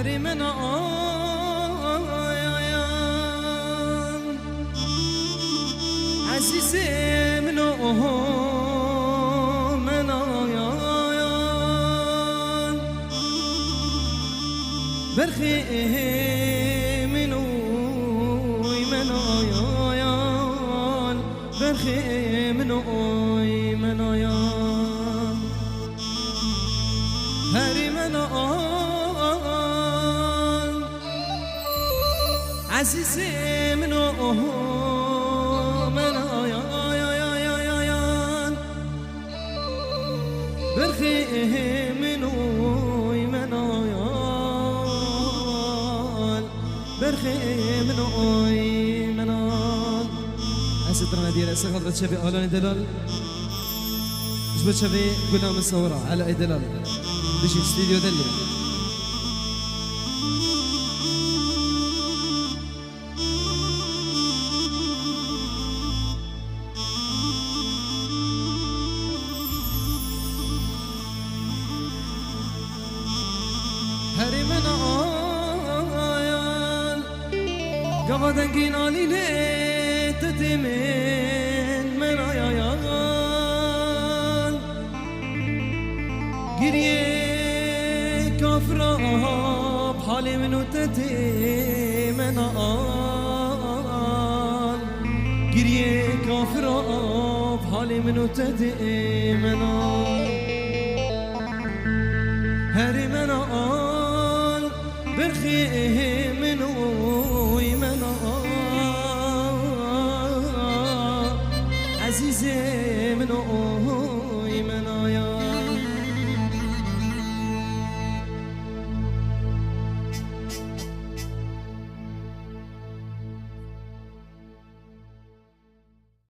هری من آیان عزیز من من آیان برخی من آیان برخی من آیان هری من آن عزیز من آیان برخی من آیان برخي من آن أسدرنا ديال أسا خضرة شبي آلان دلال جبت شبي قلنا مصورة على أي دلال دشي استديو دلال هري من آيان قبضن قينالي ليت تتمين من آيان قريه كافرة بحالي منو تتمين آن قريه كافرة بحالي منو تتمين هري من آن برخي